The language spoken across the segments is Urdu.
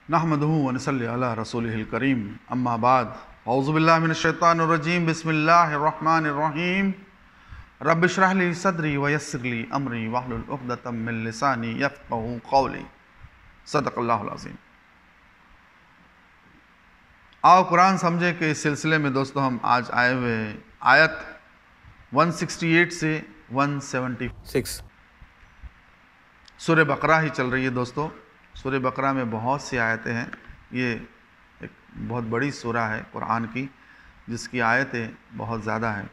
نحمدہ ونصلی علی رسولہ الکریم اما بعد اعوذ باللہ من الشیطان الرجیم بسم اللہ الرحمن الرحیم رب اشرح لی صدری ویسر لی امری واحلل عقدۃ من لسانی یفقہوا قولی صدق اللہ العظیم۔ آؤ قرآن سمجھے کہ اس سلسلے میں دوستو ہم آج آئے ہوئے آیت 168 سے 176 سورہ بقرہ ہی چل رہی ہے دوستو۔ سورہ بقرہ میں بہت سی آیتیں ہیں، یہ ایک بہت بڑی سورہ ہے قرآن کی جس کی آیتیں بہت زیادہ ہیں۔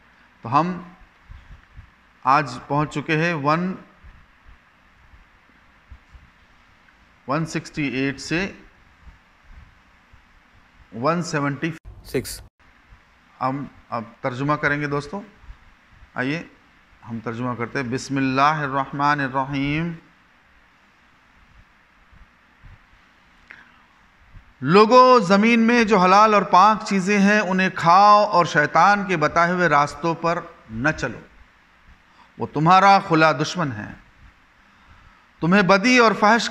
تو ہم آج پہنچ چکے ہیں 168 سے 176۔ ہم اب ترجمہ کریں گے دوستو، آئیے ہم ترجمہ کرتے ہیں۔ بسم اللہ الرحمن الرحیم۔ لوگو، زمین میں جو حلال اور پاک چیزیں ہیں انہیں کھاؤ اور شیطان کے بتائے ہوئے راستوں پر نہ چلو، وہ تمہارا کھلا دشمن ہے۔ تمہیں بدی اور فحش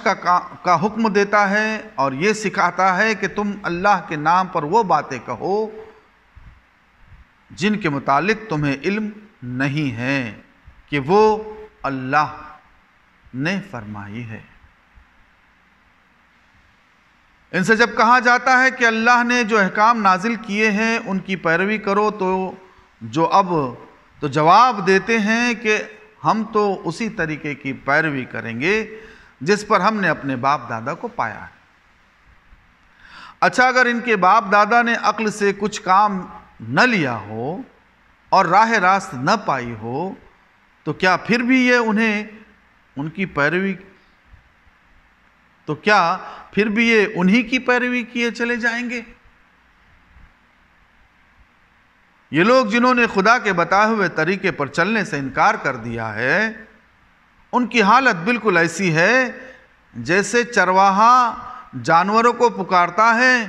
کا حکم دیتا ہے اور یہ سکھاتا ہے کہ تم اللہ کے نام پر وہ باتیں کہو جن کے متعلق تمہیں علم نہیں ہے کہ وہ اللہ نے فرمائی ہے۔ ان سے جب کہا جاتا ہے کہ اللہ نے جو احکام نازل کیے ہیں ان کی پیروی کرو تو جواب دیتے ہیں کہ ہم تو اسی طریقے کی پیروی کریں گے جس پر ہم نے اپنے باپ دادا کو پایا ہے۔ اچھا، اگر ان کے باپ دادا نے عقل سے کچھ کام نہ لیا ہو اور راہ راست نہ پائی ہو تو کیا پھر بھی یہ انہی کی پیروی کیے چلے جائیں گے؟ یہ لوگ جنہوں نے خدا کے بتائے ہوئے طریقے پر چلنے سے انکار کر دیا ہے ان کی حالت بالکل ایسی ہے جیسے چرواہا جانوروں کو پکارتا ہے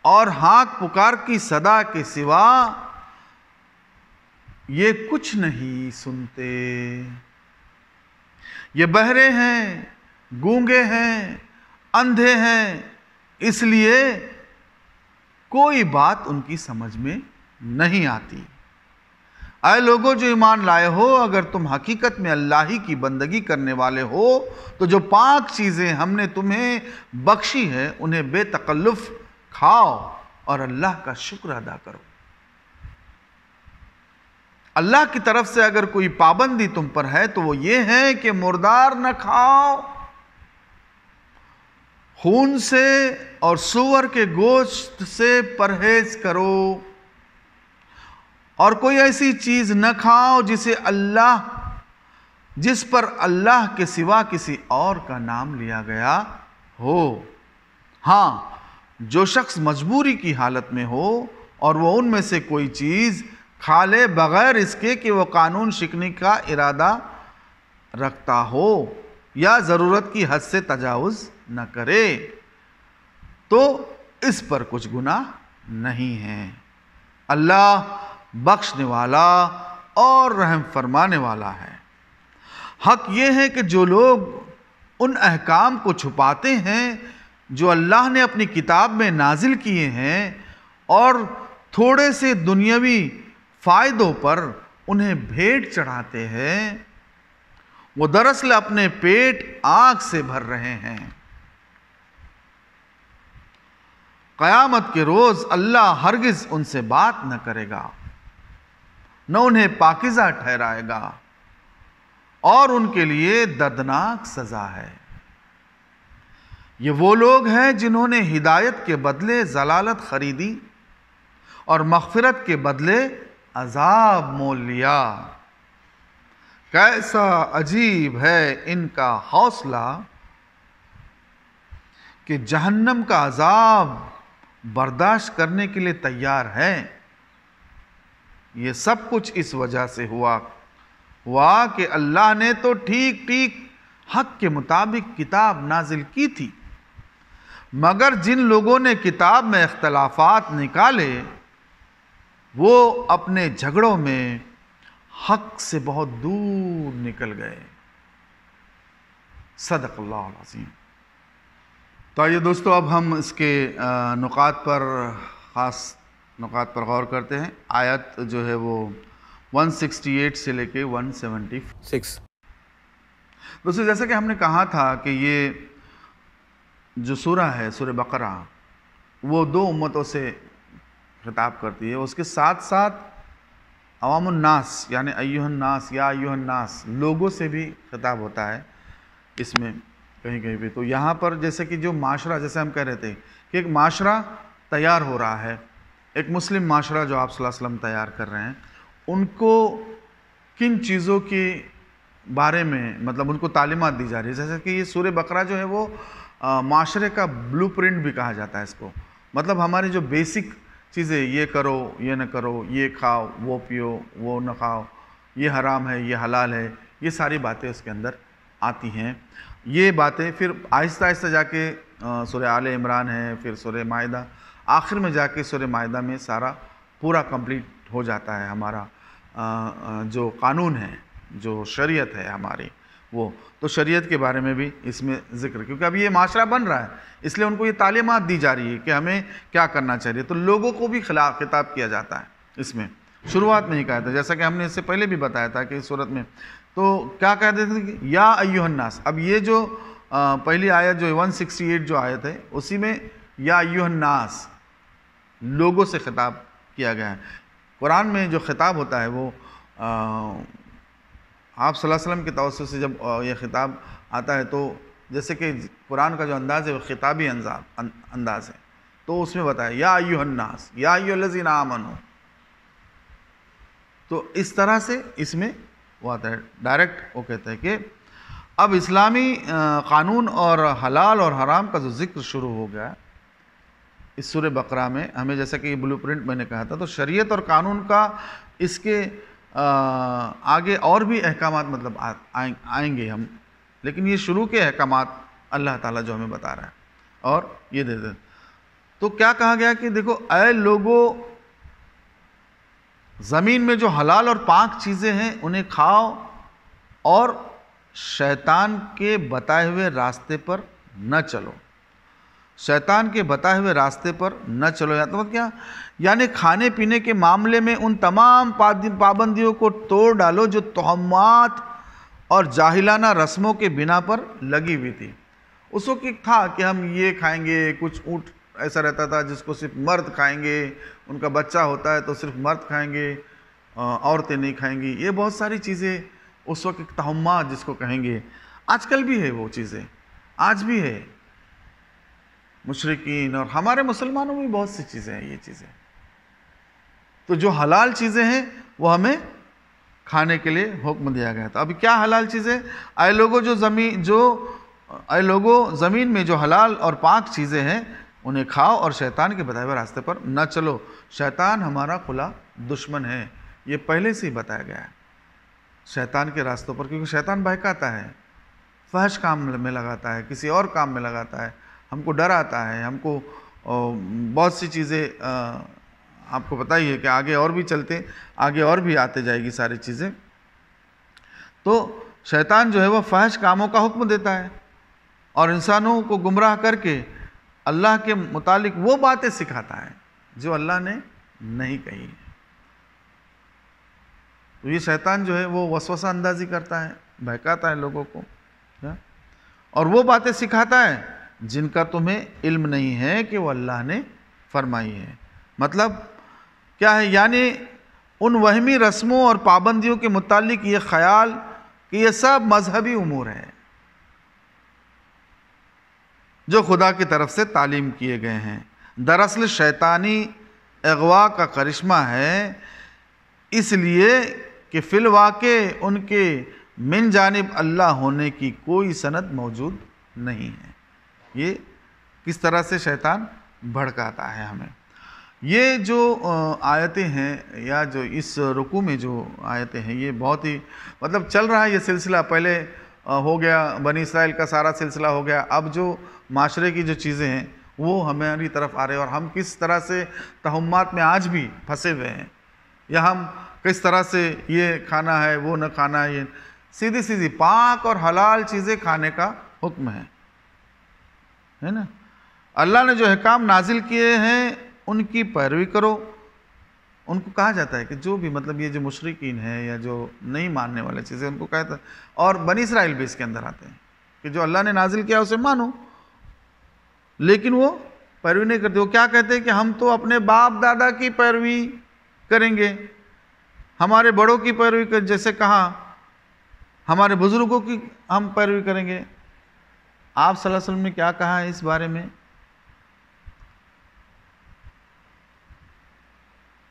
اور ہانک پکار کی صدا کے سوا یہ کچھ نہیں سنتے۔ یہ بہرے ہیں، گونگے ہیں، اندھے ہیں، اس لیے کوئی بات ان کی سمجھ میں نہیں آتی۔ اے لوگو جو ایمان لائے ہو، اگر تم حقیقت میں اللہ ہی کی بندگی کرنے والے ہو تو جو پاک چیزیں ہم نے تمہیں بخشی ہے انہیں بے تکلف کھاؤ اور اللہ کا شکر ادا کرو۔ اللہ کی طرف سے اگر کوئی پابندی تم پر ہے تو وہ یہ ہے کہ مردار نہ کھاؤ، خون سے اور سور کے گوشت سے پرہیز کرو، اور کوئی ایسی چیز نہ کھاؤ جس پر اللہ کے سوا کسی اور کا نام لیا گیا ہو۔ ہاں، جو شخص مجبوری کی حالت میں ہو اور وہ ان میں سے کوئی چیز کھا لے بغیر اس کے کہ وہ قانون شکنی کا ارادہ رکھتا ہو یا ضرورت کی حد سے تجاوز نہ کرے تو اس پر کچھ گناہ نہیں ہے۔ اللہ بخشنے والا اور رحم فرمانے والا ہے۔ حق یہ ہے کہ جو لوگ ان احکام کو چھپاتے ہیں جو اللہ نے اپنی کتاب میں نازل کیے ہیں اور تھوڑے سے دنیاوی فائدوں پر انہیں بھیٹ چڑھاتے ہیں، وہ دراصل اپنے پیٹ آگ سے بھر رہے ہیں۔ قیامت کے روز اللہ ہرگز ان سے بات نہ کرے گا، نہ انہیں پاکیزہ ٹھہرائے گا، اور ان کے لیے دردناک سزا ہے۔ یہ وہ لوگ ہیں جنہوں نے ہدایت کے بدلے ضلالت خریدی اور مغفرت کے بدلے عذاب مول لیا۔ کیسا عجیب ہے ان کا حوصلہ کہ جہنم کا عذاب برداشت کرنے کے لیے تیار ہے۔ یہ سب کچھ اس وجہ سے ہوا کہ اللہ نے تو ٹھیک حق کے مطابق کتاب نازل کی تھی، مگر جن لوگوں نے کتاب میں اختلافات نکالے وہ اپنے جھگڑوں میں حق سے بہت دور نکل گئے۔ صدق اللہ العظیم۔ تو آئیے دوستو اب ہم اس کے نکات پر خاص نکات پر غور کرتے ہیں. آیت جو ہے وہ 168 سے لے کے 176. دوستو جیسا کہ ہم نے کہا تھا کہ یہ جو سورہ ہے سورہ بقرہ وہ دو امتوں سے خطاب کرتی ہے. اس کے ساتھ ساتھ عوام الناس یعنی ایھا الناس یا ایھا الناس لوگوں سے بھی خطاب ہوتا ہے اس میں کہیں کہیں پہ. تو یہاں پر جیسے کہ جو معاشرہ جیسے ہم کہہ رہے تھے کہ ایک معاشرہ تیار ہو رہا ہے, ایک مسلم معاشرہ جو آپ صلی اللہ علیہ وسلم تیار کر رہے ہیں, ان کو کن چیزوں کے بارے میں مطلب ان کو تعلیمات دی جا رہی ہے. جیسے کہ یہ سورہ بقرہ جو ہے وہ معاشرے کا بلو پرنٹ بھی کہا جاتا ہے اس کو. مطلب ہماری جو بیسک چیزیں, یہ کرو یہ نہ کرو, یہ کھاؤ وہ پیو وہ نہ کھاؤ, یہ حرام ہے یہ حلال ہے, یہ ساری باتیں اس کے اندر آتی ہیں. یہ باتیں پھر آہستہ آہستہ جا کے سورہ آل عمران ہے, پھر سورہ مائدہ, آخر میں جا کے سورہ مائدہ میں سارا پورا کمپلیٹ ہو جاتا ہے ہمارا جو قانون ہے, جو شریعت ہے ہماری وہ. تو شریعت کے بارے میں بھی اس میں ذکر, کیونکہ اب یہ معاشرہ بن رہا ہے اس لیے ان کو یہ تعلیمات دی جا رہی ہے کہ ہمیں کیا کرنا چاہیے. تو لوگوں کو بھی خطاب کیا جاتا ہے اس میں. شروعات میں ہی کہا تھا جیسا کہ ہم نے اس سے پہلے بھی بتایا تھا کہ اس صورت میں تو کیا کہتے تھے کہ یا ایھا الناس. اب یہ جو پہلی آیت جو 168 جو آیت ہے اسی میں یا ایھا الناس لوگوں سے خطاب کیا گیا ہے. قرآن میں جو خطاب ہوتا ہے وہ آپ صلی اللہ علیہ وسلم کے توسط سے جب یہ خطاب آتا ہے تو جیسے کہ قرآن کا جو انداز ہے وہ خطابی انداز ہے, تو اس میں بتایا یا ایھا الناس یا ایھا الذین آمنوا. تو اس طرح سے اس میں وہ آتا ہے ڈائریکٹ. وہ کہتا ہے کہ اب اسلامی قانون اور حلال اور حرام کا جو ذکر شروع ہو گیا اس سورہ بقرہ میں, ہمیں جیسا کہ یہ بلو پرنٹ میں نے کہا تھا, تو شریعت اور قانون کا اس کے آگے اور بھی احکامات مطلب آئیں گے ہم, لیکن یہ شروع کے احکامات اللہ تعالیٰ جو ہمیں بتا رہا ہے اور یہ دے دے. تو کیا کہا گیا کہ دیکھو اے لوگو, زمین میں جو حلال اور پاک چیزیں ہیں انہیں کھاؤ اور شیطان کے بتائے ہوئے راستے پر نہ چلو. شیطان کے بتائے ہوئے راستے پر نہ چلو یا تو کیا, یعنی کھانے پینے کے معاملے میں ان تمام پابندیوں کو توڑ ڈالو جو توہمات اور جاہلانہ رسموں کے بنا پر لگی ہوئی تھی. اس وقت تھا کہ ہم یہ کھائیں گے, کچھ اونٹ ایسا رہتا تھا جس کو صرف مرد کھائیں گے, ان کا بچہ ہوتا ہے تو صرف مرد کھائیں گے, عورتیں نہیں کھائیں گی. یہ بہت ساری چیزیں اس وقت توہمات جس کو کہیں گے. آج کل بھی ہے وہ چیزیں, آج بھی ہے. مشرکین اور ہمارے مسلمانوں میں بہت سی چیزیں ہیں یہ چیزیں. تو جو حلال چیزیں ہیں وہ ہمیں کھانے کے لیے حکم دیا گیا تھا. ابھی کیا حلال چیزیں؟ اے لوگوں زمین میں جو حلال اور پاک چیزیں ہیں انہیں کھاؤ اور شیطان کے بتائے ہوئے راستے پر نہ چلو. شیطان ہمارا کھلا دشمن ہے, یہ پہلے سے ہی بتایا گیا ہے. شیطان کے راستوں پر, کیونکہ شیطان بہکاتا ہے, فحش کام میں لگاتا ہے, کسی اور کام میں لگاتا ہے, ہم کو ڈر آتا ہے, ہم کو بہت سی چیزیں آپ کو پتہ ہی ہے کہ آگے اور بھی چلتے, آگے اور بھی آتے جائے گی ساری چیزیں. تو شیطان جو ہے وہ فحش کاموں کا حکم دیتا ہے اور انسانوں کو گمراہ کر کے اللہ کے متعلق وہ باتیں سکھاتا ہے جو اللہ نے نہیں کہی. تو یہ شیطان جو ہے وہ وسوسہ اندازی کرتا ہے, بہکاتا ہے لوگوں کو, اور وہ باتیں سکھاتا ہے جن کا تمہیں علم نہیں ہے کہ وہ اللہ نے فرمائی ہے. مطلب کیا ہے؟ یعنی ان وہمی رسموں اور پابندیوں کے متعلق یہ خیال کہ یہ سب مذہبی امور ہیں جو خدا کی طرف سے تعلیم کیے گئے ہیں. دراصل شیطانی اغوا کا کرشمہ ہے, اس لیے کہ فی الواقع ان کے من جانب اللہ ہونے کی کوئی سند موجود نہیں ہے. یہ کس طرح سے شیطان بھڑکاتا ہے ہمیں. یہ جو آیتیں ہیں یا جو اس رکوع میں جو آیتیں ہیں یہ بہت ہی مطلب چل رہا ہے یہ سلسلہ. پہلے ہو گیا بنی اسرائیل کا سارا سلسلہ ہو گیا, اب جو معاشرے کی جو چیزیں ہیں وہ ہماری طرف آ رہے ہیں اور ہم کس طرح سے توہمات میں آج بھی پھنسے ہوئے ہیں, یا ہم کس طرح سے یہ کھانا ہے وہ نہ کھانا ہے. یہ سیدھی پاک اور حلال چیزیں کھانے کا حکم ہے نا. اللہ نے جو احکام نازل کیے ہیں ان کی پیروی کرو. ان کو کہا جاتا ہے کہ جو بھی مطلب یہ جو مشرکین ہیں یا جو نہیں ماننے والے چیزیں ان کو کہتا ہے, اور بنی اسرائیل بھی اس کے اندر آتے ہیں کہ جو اللہ نے نازل کیا اسے مانو, لیکن وہ پیروی نہیں کرتے. وہ کیا کہتے ہیں کہ ہم تو اپنے باپ دادا کی پیروی کریں گے, ہمارے بڑوں کی پیروی کر, جیسے کہا ہمارے بزرگوں کی ہم پیروی کریں گے. آپ صلی اللہ علیہ وسلم نے کیا کہا ہے اس بارے میں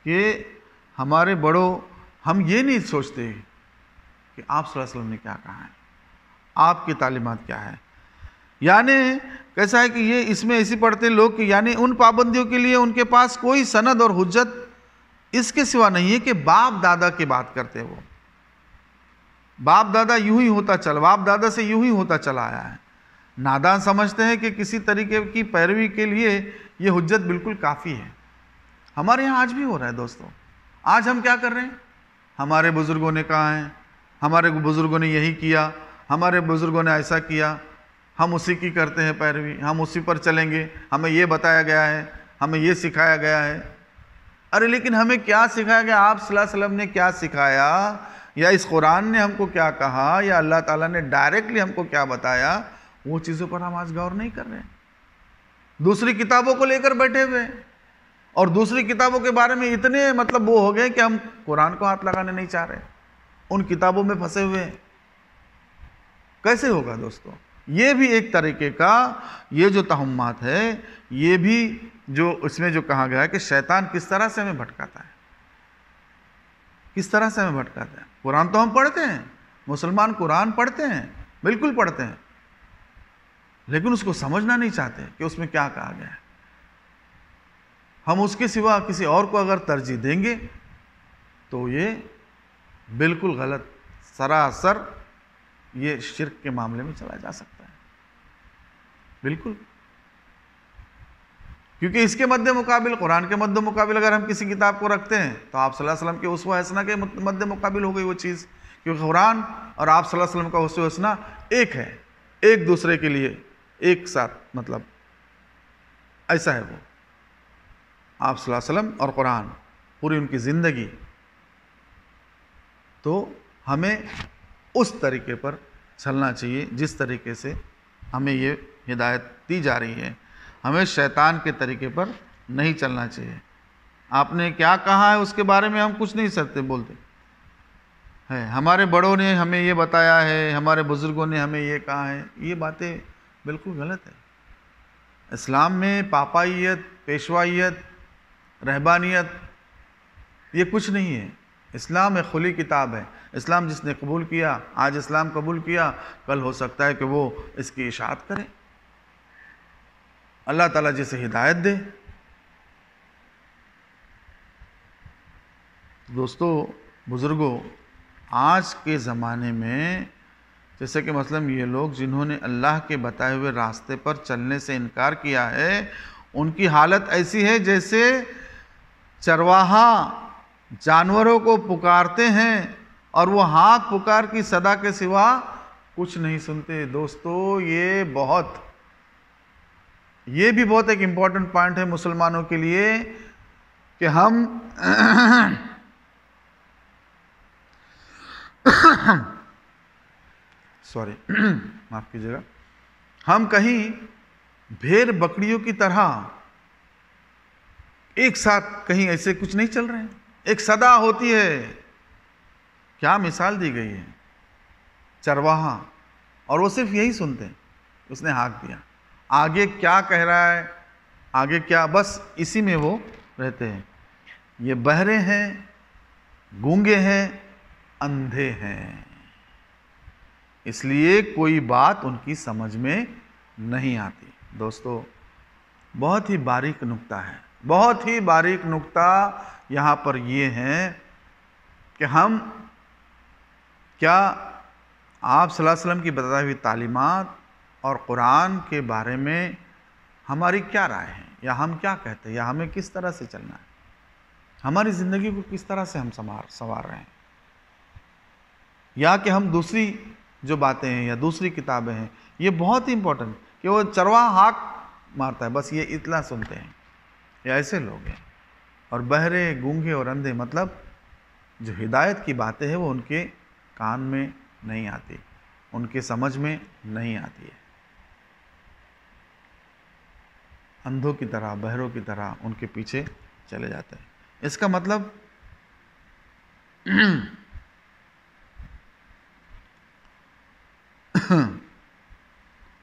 کہ ہمارے بڑوں, ہم یہ نہیں سوچتے کہ آپ صلی اللہ علیہ وسلم نے کیا کہا ہے, آپ کی تعلیمات کیا ہے. یعنی کیسا ہے کہ یہ اس میں ایسی پڑھتے ہیں لوگ کہ یعنی ان پابندیوں کے لیے ان کے پاس کوئی سند اور حجت اس کے سوا نہیں ہے کہ باپ دادا کی بات کرتے. وہ باپ دادا یوں ہی ہوتا چلا, باپ دادا سے یوں ہی ہوتا چلا آیا ہے. نادان سمجھتے ہیں کہ کسی طریقے کی پیروی کے لیے یہ حجت بالکل کافی ہے. ہمارے یہاں آج بھی ہو رہا ہے دوستو. آج ہم کیا کر رہے ہیں, ہمارے بزرگوں نے کہا ہے, ہمارے بزرگوں نے یہی کیا, ہمارے بزرگوں نے ایسا کیا, ہم اسی کی کرتے ہیں پیروی, ہم اسی پر چلیں گے, ہمیں یہ بتایا گیا ہے, ہمیں یہ سکھایا گیا ہے. ارے لیکن ہمیں کیا سکھایا گیا, آپ صلی اللہ علیہ وسلم نے کیا سکھایا, یا اس قرآن نے ہم کو کیا کہا, یا اللہ تعالیٰ نے ڈائریکٹلی ہم کو کیا بتایا, وہ چیزوں پر ہم آج غور نہیں کر رہے ہیں. دوسری کتابوں کو لے کر بیٹھے ہوئے, اور دوسری کتابوں کے بارے میں اتنے مطلب وہ ہو گئے کہ ہم قرآن کو ہاتھ لگانے نہیں چاہ رہے, ان کتابوں میں پھنسے ہوئے ہیں. کیسے ہوگا دوستو؟ یہ بھی ایک طریقے کا یہ جو تہمات ہے, یہ بھی جو اس میں جو کہا گیا ہے کہ شیطان کس طرح سے ہمیں بھٹکاتا ہے, کس طرح سے ہمیں بھٹکاتا ہے. قرآن تو ہم پڑھتے ہیں, مسلمان قرآن پڑھتے ہیں, بالکل پڑھتے ہیں, لیکن اس کو سمجھنا نہیں چاہتے کہ اس میں کیا کہا گیا ہے. ہم اس کے سوا کسی اور کو اگر ترجیح دیں گے تو یہ بالکل غلط, سراسر یہ شرک کے معاملے میں چلا جا سکتا ہے, بالکل. کیونکہ اس کے مد مقابل, قرآن کے مد مقابل اگر ہم کسی کتاب کو رکھتے ہیں تو آپ صلی اللہ علیہ وسلم کے اسوہ حسنہ کے مد مقابل ہو گئی وہ چیز, کیونکہ قرآن اور آپ صلی اللہ علیہ وسلم کا اسوہ حسنہ ایک ہے, ایک دوسرے کے لیے ایک ساتھ, مطلب ایسا ہے وہ. آپ صلی اللہ علیہ وسلم اور قرآن پوری ان کی زندگی, تو ہمیں اس طریقے پر چلنا چاہیے جس طریقے سے ہمیں یہ ہدایت دی جا رہی ہے. ہمیں شیطان کے طریقے پر نہیں چلنا چاہیے. آپ نے کیا کہا ہے اس کے بارے میں ہم کچھ نہیں سکتے بولتے ہیں, ہمارے بڑوں نے ہمیں یہ بتایا ہے, ہمارے بزرگوں نے ہمیں یہ کہا ہے, یہ باتیں بالکل غلط ہے. اسلام میں پاپائیت, پیشوائیت, رہبانیت یہ کچھ نہیں ہے. اسلام ایک کھلی کتاب ہے. اسلام جس نے قبول کیا, آج اسلام قبول کیا, کل ہو سکتا ہے کہ وہ اس کی اشاعت کرے. اللہ تعالیٰ جسے ہدایت دے. دوستو, بزرگوں, آج کے زمانے میں جیسے کہ مثلا یہ لوگ جنہوں نے اللہ کے بتائے ہوئے راستے پر چلنے سے انکار کیا ہے, ان کی حالت ایسی ہے جیسے چرواہا جانوروں کو پکارتے ہیں اور وہ ہانک پکار کی صدا کے سوا کچھ نہیں سنتے. دوستو, یہ بھی بہت ایک امپورٹنٹ پوائنٹ ہے مسلمانوں کے لیے کہ ہم معاف کیجیے گا, ہم کہیں بھیڑ بکریوں کی طرح ایک ساتھ کہیں ایسے کچھ نہیں چل رہے ہیں. ایک صدا ہوتی ہے, کیا مثال دی گئی ہے, چرواہا, اور وہ صرف یہی سنتے ہیں, اس نے ہانک دیا, آگے کیا کہہ رہا ہے, آگے کیا, بس اسی میں وہ رہتے ہیں. یہ بہرے ہیں, گونگے ہیں, اندھے ہیں, اس لیے کوئی بات ان کی سمجھ میں نہیں آتی. دوستو, بہت ہی باریک نکتہ ہے, بہت ہی باریک نکتہ یہاں پر یہ ہے کہ ہم کیا آپ صلی اللہ علیہ وسلم کی بتائی ہوئی تعلیمات اور قرآن کے بارے میں ہماری کیا رائے ہے, یا ہم کیا کہتے ہیں, یا ہمیں کس طرح سے چلنا ہے, ہماری زندگی کو کس طرح سے ہم سنوار رہے ہیں, یا کہ ہم دوسری جو باتیں ہیں یا دوسری کتابیں ہیں. یہ بہت ہی امپورٹنٹ کہ وہ چرواہا ہانک مارتا ہے، بس یہ اطلاع سنتے ہیں، یہ ایسے لوگ ہیں۔ اور بہرے، گونگے اور اندھے، مطلب جو ہدایت کی باتیں ہیں وہ ان کے کان میں نہیں آتی، ان کے سمجھ میں نہیں آتی ہے، اندھوں کی طرح، بہروں کی طرح ان کے پیچھے چلے جاتے ہیں۔ اس کا مطلب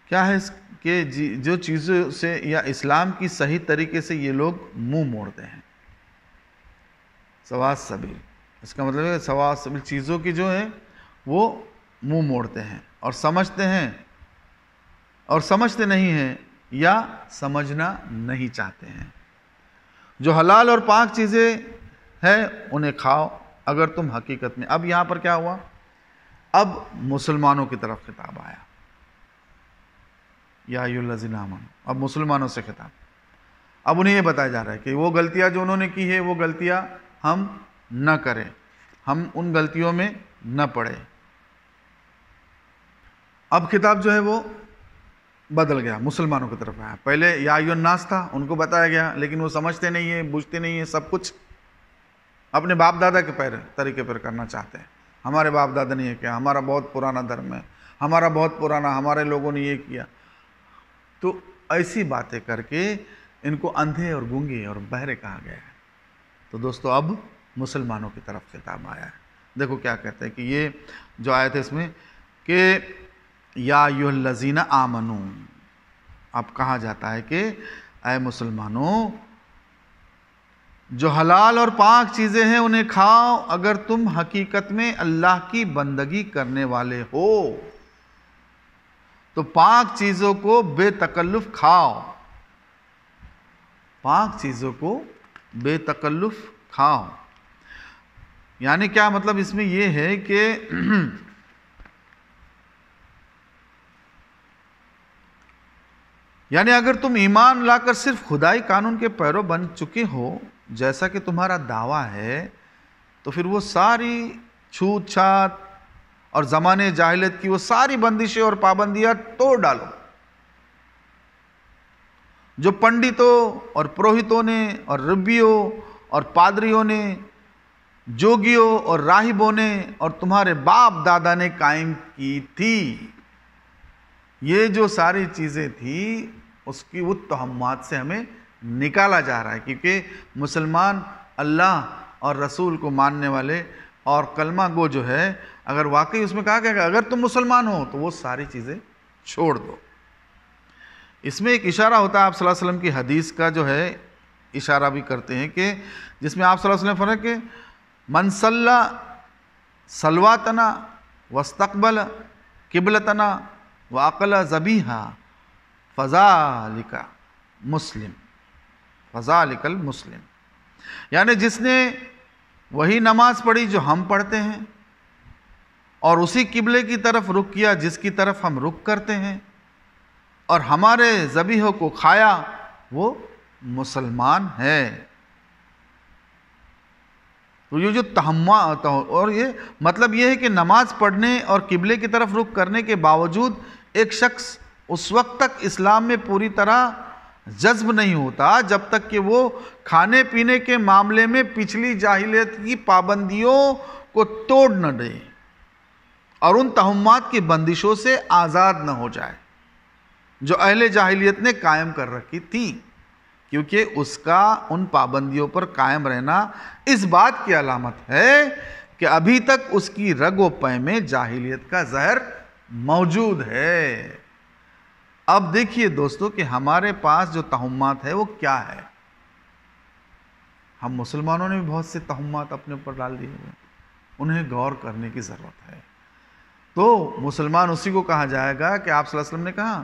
کیا ہے کہ جو چیزوں سے یا اسلام کی صحیح طریقے سے یہ لوگ منہ موڑتے ہیں، سوا سبیل، اس کا مطلب ہے سوا سبیل چیزوں کی جو ہے وہ منہ موڑتے ہیں اور سمجھتے ہیں اور سمجھتے نہیں ہیں یا سمجھنا نہیں چاہتے ہیں۔ جو حلال اور پاک چیزیں ہیں انہیں کھاؤ اگر تم حقیقت میں، اب یہاں پر کیا ہوا، اب مسلمانوں کی طرف خطاب آیا، یا ایھا الذین آمنوا، اب مسلمانوں سے خطاب، اب انہیں یہ بتایا جا رہا ہے کہ وہ غلطیاں جو انہوں نے کی ہے وہ غلطیاں ہم نہ کریں، ہم ان غلطیوں میں نہ پڑے۔ اب خطاب جو ہے وہ بدل گیا، مسلمانوں کی طرف آیا۔ پہلے یا ایھا الناس تھا، ان کو بتایا گیا، لیکن وہ سمجھتے نہیں ہیں، بوجھتے نہیں ہیں، سب کچھ اپنے باپ دادا کے طریقے پر کرنا چاہتے ہیں۔ ہمارے باپ دادا نے یہ کیا، ہمارا بہت پرانا دھرم ہے، ہمارا بہت پرانا، ہمارے لوگوں نے یہ کیا، تو ایسی باتیں کر کے ان کو اندھے اور گونگے اور بہرے کہا گیا ہے۔ تو دوستو اب مسلمانوں کی طرف خطاب آیا ہے۔ دیکھو کیا کہتے ہیں کہ یہ جو آیت ہے اس میں کہ یا ایھا الذین آمنوا، اب کہا جاتا ہے کہ اے مسلمانوں جو حلال اور پاک چیزیں ہیں انہیں کھاؤ اگر تم حقیقت میں اللہ کی بندگی کرنے والے ہو، تو پاک چیزوں کو بے تکلف کھاؤ، پاک چیزوں کو بے تکلف کھاؤ۔ یعنی کیا مطلب اس میں یہ ہے کہ یعنی اگر تم ایمان لا کر صرف خدائی قانون کے پیرو بن چکے ہو جیسا کہ تمہارا دعویٰ ہے، تو پھر وہ ساری چھوت چھات اور زمانے جاہلیت کی وہ ساری بندشیں اور پابندیاں توڑ ڈالو جو پنڈتوں اور پروہتوں نے اور ربیوں اور پادریوں نے، جوگیوں اور راہبوں نے اور تمہارے باپ دادا نے قائم کی تھی۔ یہ جو ساری چیزیں تھیں اس کی وہ توہمات سے ہمیں نکالا جا رہا ہے، کیونکہ مسلمان اللہ اور رسول کو ماننے والے اور کلمہ گو جو ہے، اگر واقعی اس میں کہا گیا کہ اگر تم مسلمان ہو تو وہ ساری چیزیں چھوڑ دو۔ اس میں ایک اشارہ ہوتا ہے آپ صلی اللہ علیہ وسلم کی حدیث کا، جو ہے اشارہ بھی کرتے ہیں کہ جس میں آپ صلی اللہ علیہ وسلم فرمایا کہ من صلی صلواتنا واستقبل قبلتنا وعقل ذبیحہ فذالک مسلم، فذالک المسلم، یعنی جس نے وہی نماز پڑھی جو ہم پڑھتے ہیں اور اسی قبلے کی طرف رخ کیا جس کی طرف ہم رخ کرتے ہیں اور ہمارے ذبیحوں کو کھایا، وہ مسلمان ہے۔ تو یہ جو تہمات، اور یہ مطلب یہ ہے کہ نماز پڑھنے اور قبلے کی طرف رخ کرنے کے باوجود ایک شخص اس وقت تک اسلام میں پوری طرح جذب نہیں ہوتا جب تک کہ وہ کھانے پینے کے معاملے میں پچھلی جاہلیت کی پابندیوں کو توڑ نہ دے اور ان تہمات کی بندشوں سے آزاد نہ ہو جائے جو اہل جاہلیت نے قائم کر رکھی تھی، کیونکہ اس کا ان پابندیوں پر قائم رہنا اس بات کی علامت ہے کہ ابھی تک اس کی رگ و پے میں جاہلیت کا زہر موجود ہے۔ اب دیکھیے دوستو کہ ہمارے پاس جو تہمات ہے وہ کیا ہے۔ ہم مسلمانوں نے بھی بہت سے تہمات اپنے اوپر ڈال دیے ہوئے، انہیں غور کرنے کی ضرورت ہے۔ تو مسلمان اسی کو کہا جائے گا کہ آپ صلی اللہ علیہ وسلم نے کہا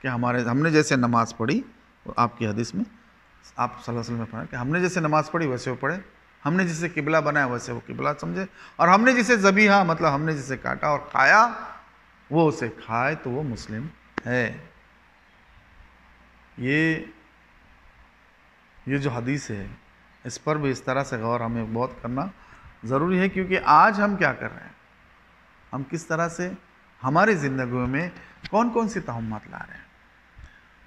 کہ ہم نے جیسے نماز پڑھی، آپ کی حدیث میں آپ صلی اللہ علیہ وسلم نے فرمایا کہ ہم نے جیسے نماز پڑھی ویسے وہ پڑھے، ہم نے جسے قبلہ بنایا ویسے وہ قبلہ سمجھے، اور ہم نے جسے ذبیحہ مطلب ہم نے جسے کاٹا اور کھایا وہ اسے کھائے، تو وہ مسلم ہے۔ یہ جو حدیث ہے اس پر بھی اس طرح سے غور ہمیں بہت کرنا ضروری ہے، کیونکہ آج ہم کیا کر رہے ہیں، ہم کس طرح سے ہماری زندگیوں میں کون کون سی تہمات لا رہے ہیں۔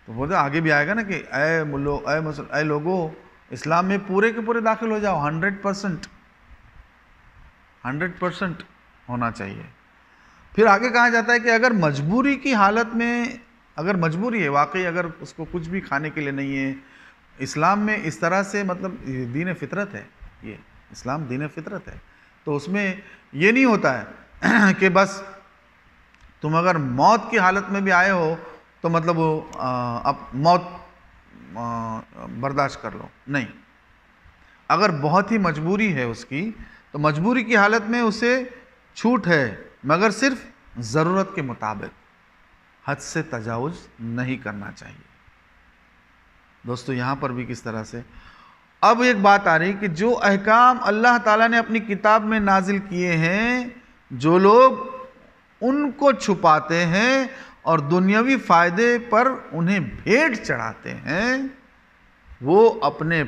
تو بولتے آگے بھی آئے گا نا کہ اے لوگوں اسلام میں پورے کے پورے داخل ہو جاؤ، 100% ہونا چاہیے۔ پھر آگے کہا جاتا ہے کہ اگر مجبوری کی حالت میں، اگر مجبوری ہے واقعی، اگر اس کو کچھ بھی کھانے کے لیے نہیں ہے، اسلام میں اس طرح سے مطلب دین فطرت ہے، یہ اسلام دین فطرت ہے، تو اس میں یہ نہیں ہوتا ہے کہ بس تم اگر موت کی حالت میں بھی آئے ہو تو مطلب اب موت برداشت کر لو، نہیں۔ اگر بہت ہی مجبوری ہے اس کی، تو مجبوری کی حالت میں اسے چھوٹ ہے، مگر صرف ضرورت کے مطابق، حد سے تجاوز نہیں کرنا چاہیے۔ دوستو یہاں پر بھی کس طرح سے اب ایک بات آ رہی کہ جو احکام اللہ تعالیٰ نے اپنی کتاب میں نازل کیے ہیں، جو لوگ ان کو چھپاتے ہیں اور دنیاوی فائدے پر انہیں بھیٹ چڑھاتے ہیں، وہ اپنے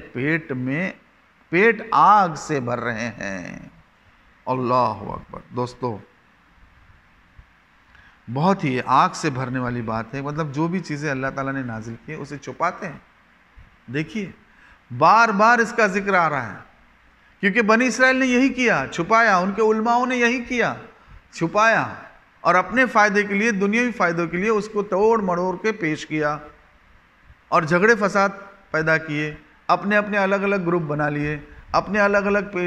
پیٹ آگ سے بھر رہے ہیں۔ اللہ اکبر۔ دوستو بہت ہی آگ سے بھرنے والی بات ہے، مطلب جو بھی چیزیں اللہ تعالیٰ نے نازل کی اسے چھپاتے ہیں۔ دیکھیے بار بار اس کا ذکر آ رہا ہے، کیونکہ بنی اسرائیل نے یہی کیا، چھپایا، ان کے علماؤں نے یہی کیا، چھپایا، اور اپنے فائدے کے لیے، دنیاوی فائدوں کے لیے اس کو توڑ مڑوڑ کے پیش کیا، اور جھگڑے فساد پیدا کیے، اپنے اپنے الگ الگ گروپ بنا لیے، اپنے الگ الگ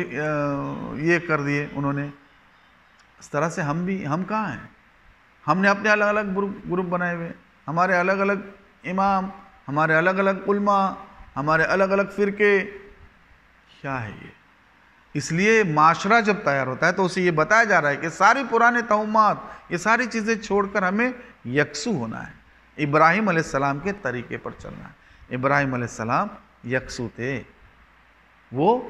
یہ کر دیے انہوں نے۔ اس طرح سے ہم کہاں ہیں؟ ہم نے اپنے الگ الگ گروپ بنائے ہوئے، ہمارے الگ الگ امام، ہمارے الگ الگ علماء، ہمارے الگ الگ فرقے، کیا ہے یہ؟ اس لیے معاشرہ جب تیار ہوتا ہے تو اسے یہ بتایا جا رہا ہے کہ ساری پرانے توہمات، یہ ساری چیزیں چھوڑ کر ہمیں یکسو ہونا ہے، ابراہیم علیہ السلام کے طریقے پر چلنا ہے۔ ابراہیم علیہ السلام یکسو تھے، وہ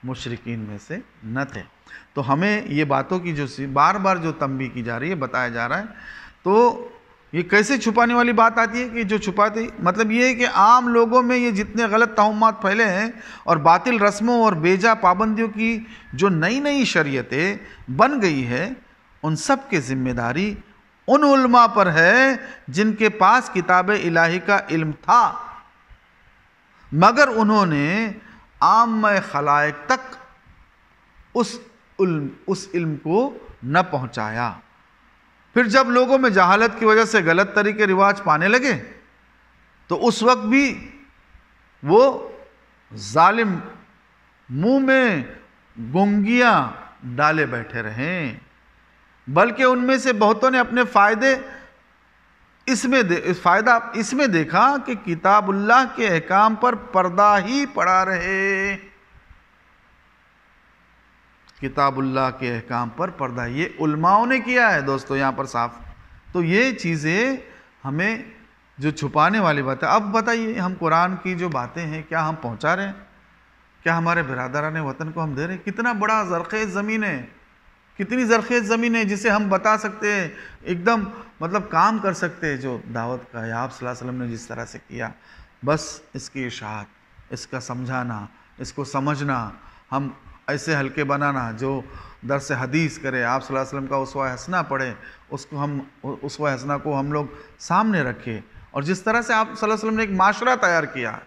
مشرکین میں سے نہ تھے۔ تو ہمیں یہ باتوں کی جو بار بار جو تنبیہ کی جا رہی ہے، بتایا جا رہا ہے، تو یہ کیسے چھپانے والی بات آتی ہے کہ جو چھپاتے، مطلب یہ ہے کہ عام لوگوں میں یہ جتنے غلط توہمات پھیلے ہیں اور باطل رسموں اور بیجا پابندیوں کی جو نئی نئی شریعتیں بن گئی ہے، ان سب کے ذمہ داری ان علماء پر ہے جن کے پاس کتاب الہی کا علم تھا، مگر انہوں نے عامہ خلائق تک اس علم کو نہ پہنچایا۔ پھر جب لوگوں میں جہالت کی وجہ سے غلط طریقے رواج پانے لگے تو اس وقت بھی وہ ظالم منہ میں گونگیاں ڈالے بیٹھے رہے، بلکہ ان میں سے بہتوں نے اپنے فائدہ اس میں دیکھا کہ کتاب اللہ کے احکام پر پردہ ہی پڑا رہے۔ کتاب اللہ کے احکام پر پردہ، یہ علماؤں نے کیا ہے دوستو یہاں پر صاف۔ تو یہ چیزیں ہمیں جو چھپانے والی بات ہے، اب بتائیے ہم قرآن کی جو باتیں ہیں کیا ہم پہنچا رہے ہیں؟ کیا ہمارے برادران وطن کو ہم دے رہے ہیں؟ کتنا بڑا زرخیز زمین ہے، کتنی زرخیز زمین ہے جسے ہم بتا سکتے ہیں، ایک دم مطلب کام کر سکتے ہیں جو دعوت کا ہے۔ آپ صلی اللہ علیہ وسلم نے جس طرح سے کیا، بس اس کی اشاعت، اس کا سمجھانا، اس کو سمجھنا، ہم ایسے ہلکے بنانا جو درس حدیث کرے، آپ صلی اللہ علیہ وسلم کا اسوہ حسنہ پڑھے، اس کو ہم اسوہ حسنہ کو ہم لوگ سامنے رکھے، اور جس طرح سے آپ صلی اللہ علیہ وسلم نے ایک معاشرہ تیار کیا،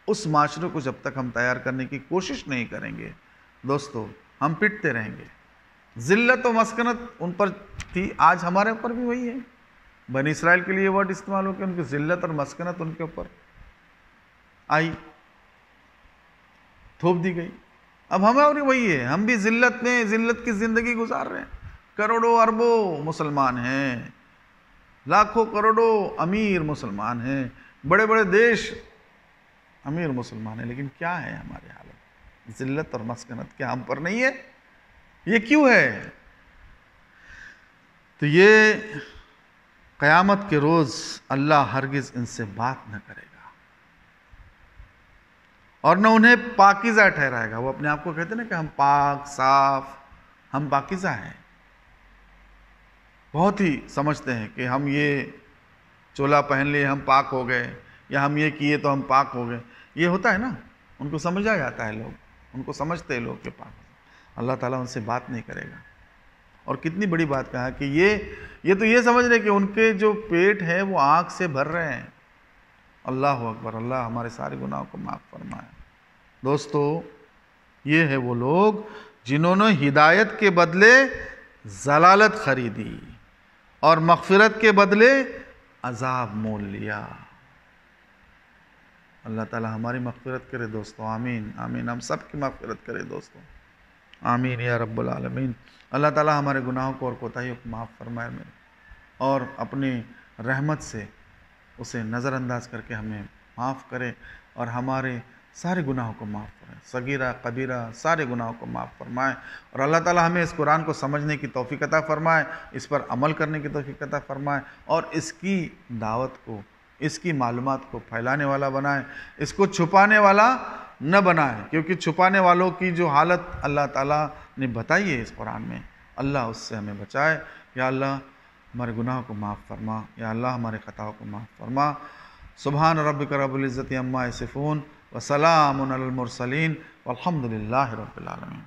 اس معاشرے کو جب تک ہم تیار کرنے کی کوشش نہیں کریں گے دوستو، ہم پٹتے رہیں گے۔ ذلت و مسکنت ان پر تھی، آج ہمارے اوپر بھی وہی ہے۔ بنی اسرائیل کے لیے ورڈ استعمال ہو کہ ان کی ذلت اور مسکنت ان کے اوپر آئی، تھوپ دی گئی۔ اب ہماری وہی ہے، ہم بھی ذلت میں، ذلت کی زندگی گزار رہے ہیں۔ کروڑوں اربوں مسلمان ہیں، لاکھوں کروڑوں امیر مسلمان ہیں، بڑے بڑے دیش امیر مسلمان ہیں، لیکن کیا ہے ہماری حالت؟ ذلت اور مسکنت کیا ہم پر نہیں ہے؟ یہ کیوں ہے؟ تو یہ قیامت کے روز اللہ ہرگز ان سے بات نہ کرے گا اور نہ انہیں پاکیزہ ٹھہرائے گا۔ وہ اپنے آپ کو کہتے ہیں نا کہ ہم پاک صاف، ہم پاکیزہ ہیں۔ بہت ہی سمجھتے ہیں کہ ہم یہ چولا پہن لیے ہم پاک ہو گئے، یا ہم یہ کیے تو ہم پاک ہو گئے۔ یہ ہوتا ہے نا، ان کو سمجھا جاتا ہے، لوگ ان کو سمجھتے ہیں لوگ کہ پاک۔ اللہ تعالیٰ ان سے بات نہیں کرے گا۔ اور کتنی بڑی بات کہا کہ یہ تو یہ سمجھ رہے کہ ان کے جو پیٹ ہے وہ آگ سے بھر رہے ہیں، اللہ اکبر، اللہ ہمارے سارے گناہوں کو معاف فرمائے۔ دوستو، یہ ہے وہ لوگ جنہوں نے ہدایت کے بدلے ضلالت خریدی اور مغفرت کے بدلے عذاب مول لیا۔ اللہ تعالی ہماری مغفرت کرے دوستو، آمین آمین، ہم سب کی مغفرت کرے دوستو، آمین یا رب العالمین۔ اللہ تعالی ہمارے گناہوں کو اور کوتاہیوں کو معاف فرمائے اور اپنی رحمت سے اسے نظر انداز کر کے ہمیں معاف کرے اور ہمارے سارے گناہوں کو معاف کرے، صغیرہ کبیرہ سارے گناہوں کو معاف فرمائے، اور اللہ تعالی ہمیں اس قرآن کو سمجھنے کی توفیق عطا فرمائے، اس پر عمل کرنے کی توفیق عطا فرمائے، اور اس کی دعوت کو، اس کی معلومات کو پھیلانے والا بنائے، اس کو چھپانے والا نہ بنائے، کیونکہ چھپانے والوں کی جو حالت اللہ تعالیٰ نے بتائی ہے اس قرآن میں، اللہ اس سے ہمیں بچائے۔ یا اللہ ہمارے گناہوں کو معاف فرما، یا اللہ ہمارے خطاؤں کو معاف فرما۔ سبحان ربک رب العزت عما یصفون وسلام علی المرسلین والحمد للہ رب العالمین۔